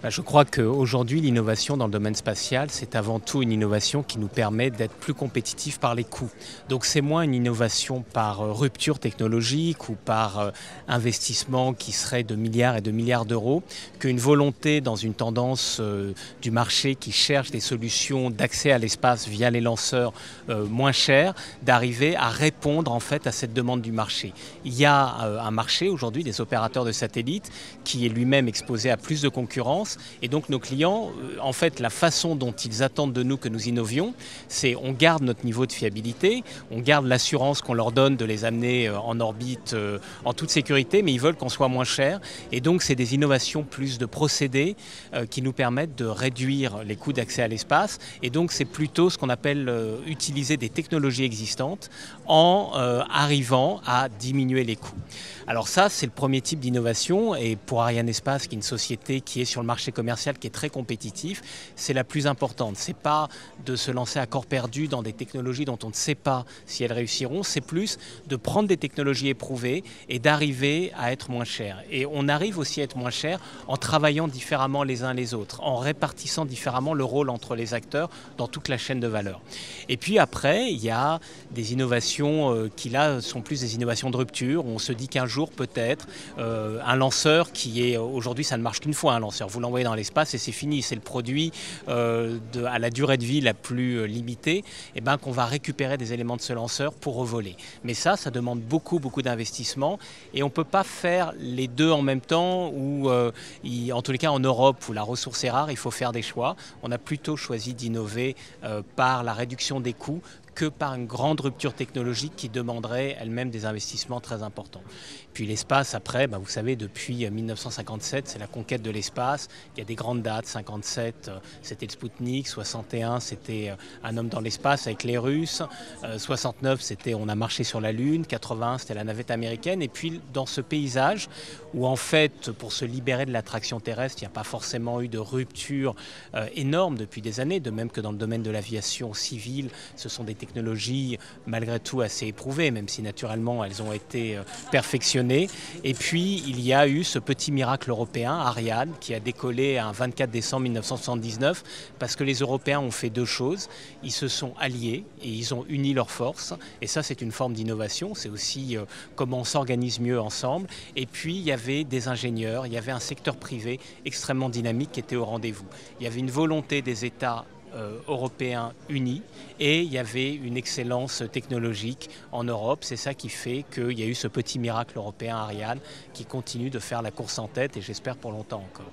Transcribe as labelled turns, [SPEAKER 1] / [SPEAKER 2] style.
[SPEAKER 1] Je crois qu'aujourd'hui, l'innovation dans le domaine spatial, c'est avant tout une innovation qui nous permet d'être plus compétitifs par les coûts. Donc c'est moins une innovation par rupture technologique ou par investissement qui serait de milliards et de milliards d'euros qu'une volonté dans une tendance du marché qui cherche des solutions d'accès à l'espace via les lanceurs moins chers, d'arriver à répondre en fait à cette demande du marché. Il y a un marché aujourd'hui des opérateurs de satellites qui est lui-même exposé à plus de concurrence. Et donc nos clients, en fait, la façon dont ils attendent de nous que nous innovions, c'est on garde notre niveau de fiabilité, on garde l'assurance qu'on leur donne de les amener en orbite en toute sécurité, mais ils veulent qu'on soit moins cher. Et donc c'est des innovations plus de procédés qui nous permettent de réduire les coûts d'accès à l'espace. Et donc c'est plutôt ce qu'on appelle utiliser des technologies existantes en arrivant à diminuer les coûts. Alors ça, c'est le premier type d'innovation. Et pour Arianespace, qui est une société qui est sur le marché commercial, qui est très compétitif, c'est la plus importante. Ce n'est pas de se lancer à corps perdu dans des technologies dont on ne sait pas si elles réussiront, c'est plus de prendre des technologies éprouvées et d'arriver à être moins cher. Et on arrive aussi à être moins cher en travaillant différemment les uns les autres, en répartissant différemment le rôle entre les acteurs dans toute la chaîne de valeur. Et puis après, il y a des innovations qui là sont plus des innovations de rupture. On se dit qu'un jour peut-être un lanceur qui est aujourd'hui, ça ne marche qu'une fois un lanceur. Vous l'envoyez dans l'espace et c'est fini. C'est le produit à la durée de vie la plus limitée, et qu'on va récupérer des éléments de ce lanceur pour revoler. Mais ça demande beaucoup d'investissement et on ne peut pas faire les deux en même temps ou en tous les cas en Europe où la ressource est rare, il faut faire des choix. On a plutôt choisi d'innover par la réduction des coûts que par une grande rupture technologique qui demanderait elle-même des investissements très importants. Puis l'espace, après, vous savez, depuis 1957, c'est la conquête de l'espace. Il y a des grandes dates, 57, c'était le Spoutnik, 61, c'était un homme dans l'espace avec les Russes, 69, c'était on a marché sur la Lune, 80, c'était la navette américaine. Et puis dans ce paysage où en fait, pour se libérer de l'attraction terrestre, il n'y a pas forcément eu de rupture énorme depuis des années, de même que dans le domaine de l'aviation civile, ce sont des technologies malgré tout assez éprouvées, même si naturellement elles ont été perfectionnées. Et puis il y a eu ce petit miracle européen, Ariane, qui a décollé un 24 décembre 1979, parce que les Européens ont fait deux choses. Ils se sont alliés et ils ont uni leurs forces. Et ça, c'est une forme d'innovation. C'est aussi comment on s'organise mieux ensemble. Et puis il y avait des ingénieurs, il y avait un secteur privé extrêmement dynamique qui était au rendez-vous. Il y avait une volonté des États européens unis et il y avait une excellence technologique en Europe. C'est ça qui fait qu'il y a eu ce petit miracle européen Ariane qui continue de faire la course en tête et j'espère pour longtemps encore.